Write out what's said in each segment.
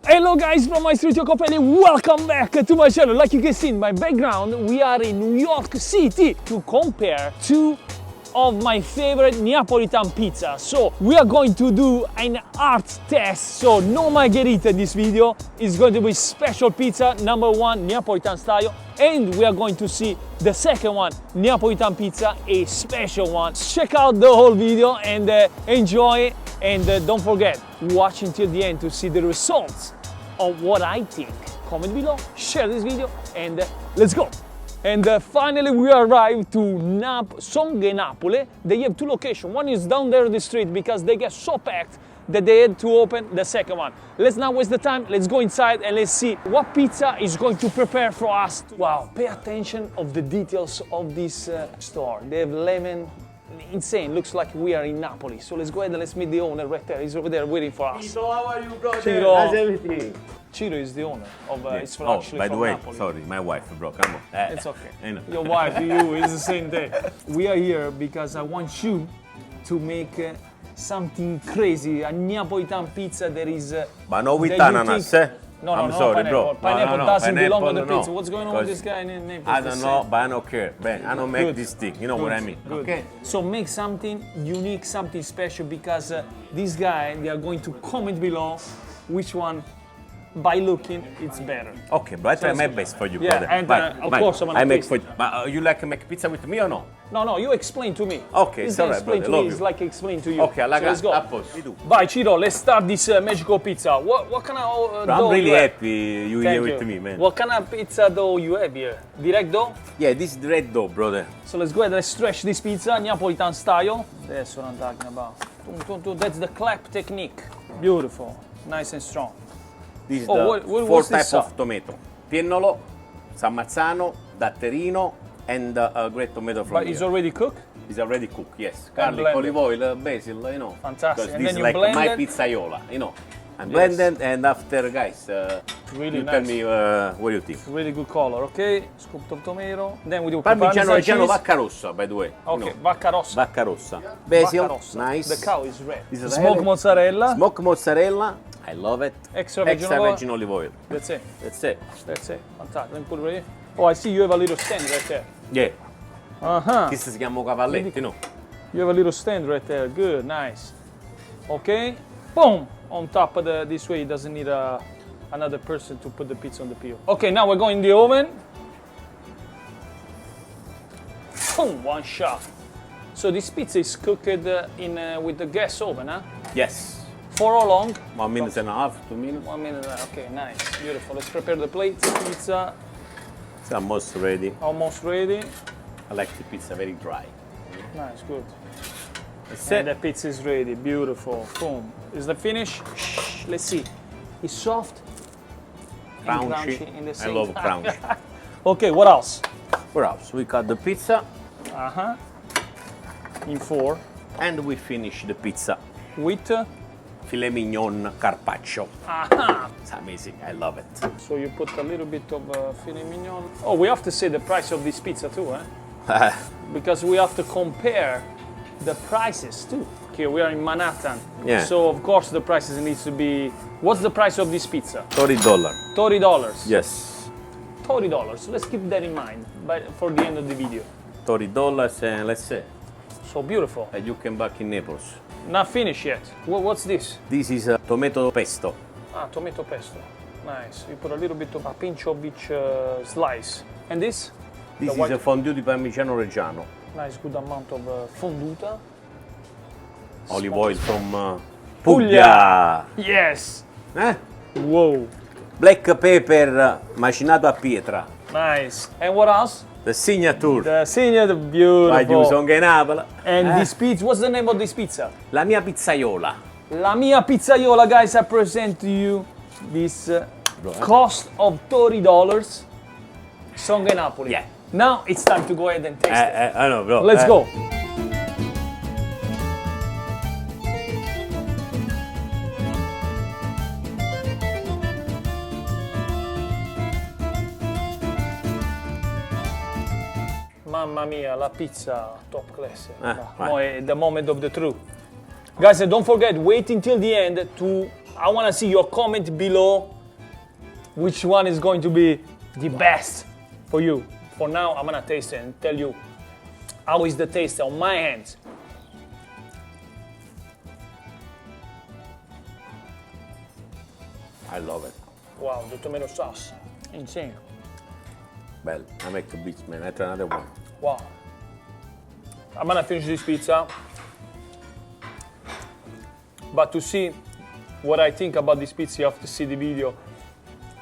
Hello guys from Maestro Copelli, welcome back to my channel. Like you can see in my background, we are in New York City to compare two of my favorite Neapolitan pizza. So we are going to do an art test, so no margherita in this video. It's going to be special pizza number one, Neapolitan style, and we are going to see the second one, Neapolitan pizza, a special one. Check out the whole video and enjoy it, and don't forget, watch until the end to see the results of what I think. Comment below, share this video, and let's go. And finally we arrived to Songhe Napoli. They have two locations. One is down there on the street because they get so packed that they had to open the second one. Let's not waste the time. Let's go inside and let's see what pizza is going to prepare for us. Wow, pay attention of the details of this store. They have lemon. Insane, looks like we are in Napoli. So let's go ahead and let's meet the owner right there. He's over there waiting for us. Ciro, how are you, brother? Ciro. How's everything? Ciro is the owner of it's from, Oh, actually by the from way, Napoli. sorry, my wife, bro. Come on. It's okay. I know. Your wife, you, it's the same thing. We are here because I want you to make something crazy, a Neapolitan pizza that is... But no with that you ananas, think- eh? No, I'm no, sorry, pineapple. bro. Pineapple doesn't belong on the pineapple, pizza. no. What's going on with this Because guy in Naples? I don't know, but I don't care. Ben, I don't make Good. this thing. You know what I mean? Good. Okay. So make something unique, something special, because this guy, they are going to comment below which one, by looking, it's better. Okay, but I try let's my go. best for you, Yeah, brother. and, But, of but course, I'm gonna I make taste for it. you. But you like to make pizza with me or no? No, you explain to me. Okay, This it's guy alright, explain brother, to love me, it's you. like explain to you. Okay, I like so let's go. a post. Bye, Ciro, let's start this magical pizza. What kind of I'm dough really you have? happy you Thank here you. with me, man. What kind of pizza dough you have here? Direct dough? Yeah, this is the red dough, brother. So let's go ahead and stretch this pizza, Neapolitan style. That's what I'm talking about. That's the clap technique. Beautiful, nice and strong. This is Oh, the what- four what's this type of tomato. Piennolo, San Marzano, Datterino, and great tomato from But it's here. already cooked? It's already cooked, yes. And Garlic, blended. olive oil, basil, you know. Fantastic. Because And this then is you like blend my it? pizzaiola, you know. I'm Yes. blended, and after, guys, Really you nice. tell me what you think. Really good color, okay? Scoop of tomato. Then we do Parmigiano Reggiano cheese. Vacca Rossa, by the way. you Okay, know. vacca rossa. Vacca Rossa. Basil, Vacca rossa. nice. The cow is red. This is Smoked red. mozzarella. Smoked mozzarella, I love it. Extra virgin olive oil. virgin olive oil. That's it. That's it. That's it. Fantastic. Let me put it right here. Oh, I see you have a little stand right there. Yeah. Uh-huh. Questo si chiama cavalletti, no? You have a little stand right there. Good, nice. Okay. Boom. On top of this way, it doesn't need another person to put the pizza on the peel. Okay, now we're going in the oven. Boom, one shot. So this pizza is cooked with the gas oven, huh? Yes. For how long? 1 minute and a half, 2 minutes. 1 minute. Okay, nice, beautiful. Let's prepare the plate. Pizza It's almost ready. almost ready. I like the pizza very dry. Nice, good. That's And the it. pizza is ready. Beautiful. Boom. Is the finish? Shh, let's see. It's soft and Crunchy. in the I same love time. crunchy. Okay, what else? What else? We cut the pizza Uh-huh. In 4 and we finish the pizza. with. Filet mignon carpaccio. Aha. It's amazing. I love it. So you put a little bit of filet mignon. Oh, we have to say the price of this pizza too, eh? Because we have to compare the prices too. Okay, we are in Manhattan. Yeah. So of course the prices needs to be. What's the price of this pizza? $30. $30. Yes. $30. Let's keep that in mind, but for the end of the video. $30 and let's say So beautiful. you came back in Naples. Not finished yet. What's this? This is a tomato pesto. Ah, tomato pesto. Nice. You put a little bit of a pinch of each slice. And this? This The is white- a fondue di Parmigiano Reggiano. Nice, good amount of fonduta. Olive oil from Puglia. Yes. Eh? Whoa. Black pepper macinato a pietra. Nice. And what else? The signature. The senior, Vai giù, beautiful. Songhe Napoli. And this pizza, what's the name of this pizza? La mia pizzaiola. La mia pizzaiola, guys. I present to you this cost of $30. Songhe Napoli. Yeah. Now it's time to go ahead and taste it. I know, bro. Let's go. Mamma mia, la pizza top class. vai. Now è the moment of the truth. Guys, don't forget, wait until the end I want to see your comment below which one is going to be the best for you. For now, I'm gonna taste it and tell you how is the taste on my hands. I love it. Wow, the tomato sauce, insane. Bell, I make the beats, man. I try another one. Wow. I'm gonna finish this pizza. But to see what I think about this pizza, you have to see the video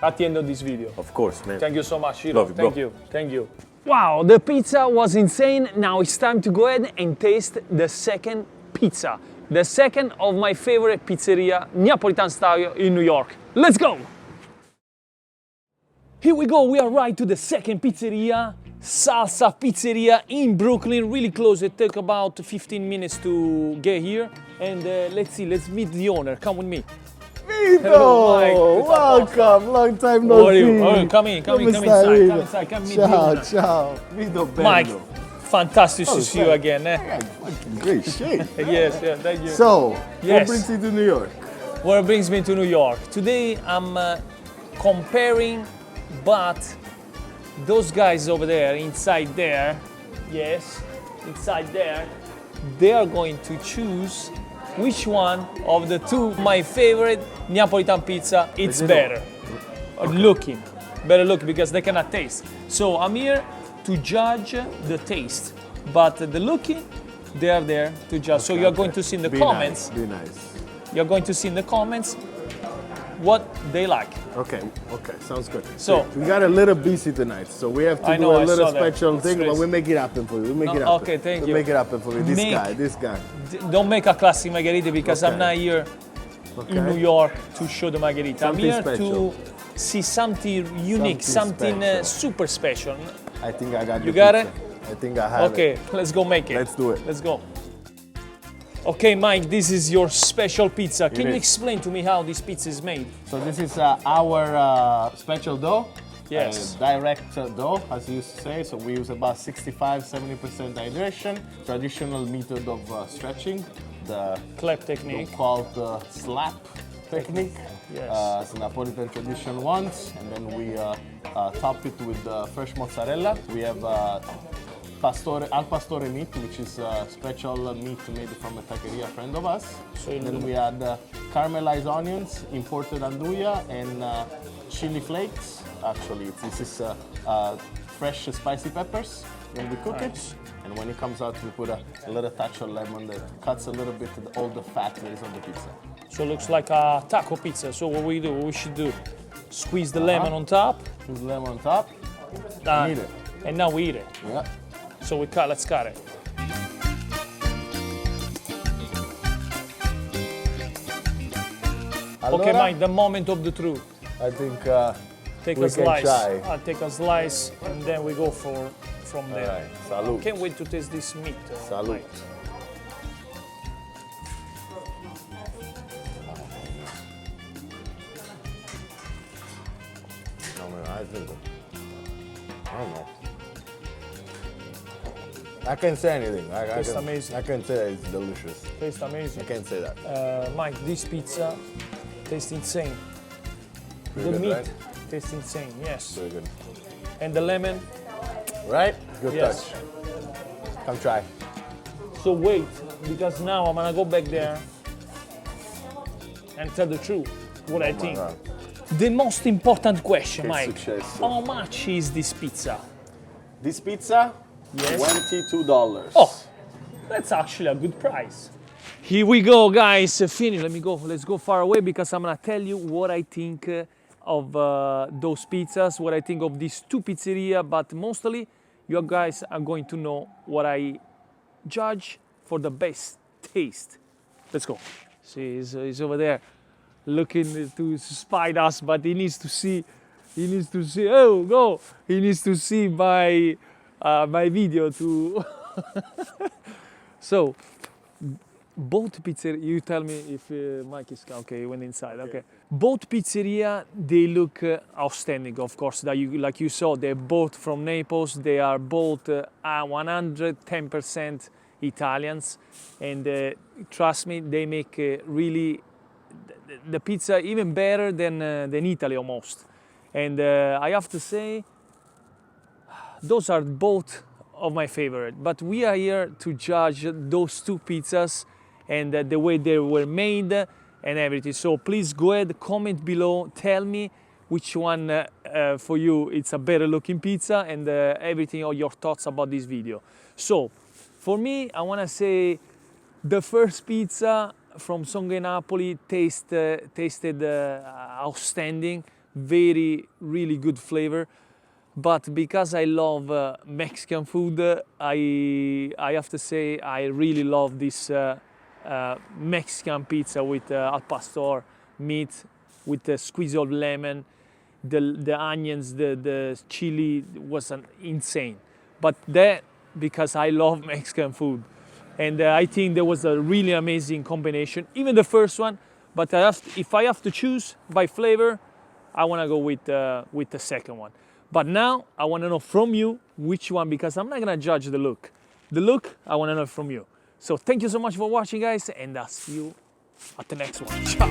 at the end of this video. Of course, man. Thank you so much, Hiro. Love you, bro. Thank you. Thank you. Wow, the pizza was insane. Now it's time to go ahead and taste the second pizza. The second of my favorite pizzeria, Neapolitan style in New York. Let's go! Here we go, we are right to the second pizzeria, Salsa Pizzeria in Brooklyn, really close. It took about 15 minutes to get here. And let's see, let's meet the owner. Come with me. Vito! Hello, Mike. Welcome, long time How no are you? see. Oh, come in, come Come inside, Vito? come inside, come meet the Ciao, owner. ciao. Vito bello. Mike, fantastic to see you thanks. again. Yeah, fucking great shape. Yes, yeah, thank you. So, Yes. what brings you to New York? Where brings me to New York. Today I'm comparing, but those guys over there, inside there, yes, inside there, they are going to choose which one of the two, my favorite Neapolitan pizza, it's it better. Looking, better look because they cannot taste. So I'm here to judge the taste, but the looking, they are there to judge. So you're going to see in the Be comments. Nice, be nice. You're going to see in the comments what they like. Okay, sounds good. So- we got a little busy tonight, so we have to I do know, a I little saw that. special thing, Stress. but we make it happen for you. We make No, it happen. okay, thank we you. make it happen for you. This Make- guy. Don't make a classic margherita because I'm Okay. not here Okay. in New York to show the margherita. I'm Something here special. to see something unique, something special. super special. I think I got You the got pizza. it? I think I have Okay, it. let's go make it. Let's do it. Let's go. Okay, Mike, this is your special pizza. Can you is. explain to me how this pizza is made? So this is our special dough. Yes. Direct dough, as you say. So we use about 65-70% hydration. Traditional method of stretching. The Clap technique. called slap technique. Yes. It's a Napolitan tradition once, and then we top it with fresh mozzarella. We have al pastore meat, which is a special meat made from a taqueria friend of us. So Then we add caramelized onions, imported anduja, and chili flakes. Actually, this is fresh spicy peppers. Then we cook it, and when it comes out, we put a little touch of lemon that cuts a little bit of all the fat that is on the pizza. So it looks like a taco pizza. So what we should do, squeeze the lemon on top, Put the lemon on top. and Eat it. and now we eat it. Yeah. So let's cut it. Okay, Allora, Mike, the moment of the truth. I think Take we a can slice. try. I'll take a slice, and then we go from there. Alright, salute. Can't wait to taste this meat. Salute. Mike. No, man, I think. I don't know. I can't say anything. Tastes amazing. I can say that it's delicious. Tastes I amazing. can't say that. Mike, this pizza tastes insane. Pretty The good, meat right? tastes insane. Yes. Very good. And the lemon. Right? Good Yes. touch. Come try. So wait, because now I'm gonna go back there and tell the truth, what I think. God. The most important question, Che Mike. successo. How much is this pizza? This pizza, Yes. $22. Oh, that's actually a good price. Here we go, guys. Finish. Let's go far away because I'm gonna tell you what I think of those pizzas, what I think of these two pizzeria, but mostly you guys are going to know what I judge for the best taste. Let's go. See, he's over there looking to spy us, but he needs to see. Oh, go! He needs to see my my video to. So, both pizzeria. You tell me if Mike is okay. He went inside. Okay. Both pizzeria they look outstanding. Of course, like you saw, they're both from Naples. They are both 110% Italians, and trust me, they make really the pizza even better than Italy almost. And I have to say, those are both of my favorite. But we are here to judge those two pizzas and the way they were made and everything. So please go ahead, comment below, tell me which one for you it's a better looking pizza, and everything, or your thoughts about this video. So for me, I want to say the first pizza from Songa Napoli tasted outstanding, really good flavor. But because I love Mexican food, I have to say I really love this Mexican pizza with al pastor meat, with a squeeze of lemon, the onions, the chili was insane. But that because I love Mexican food, and I think there was a really amazing combination. Even the first one, but if I have to choose by flavor, I want to go with the second one. But now I want to know from you which one, because I'm not gonna judge the look. The look I want to know from you. So thank you so much for watching, guys, and I'll see you at the next one. Ciao.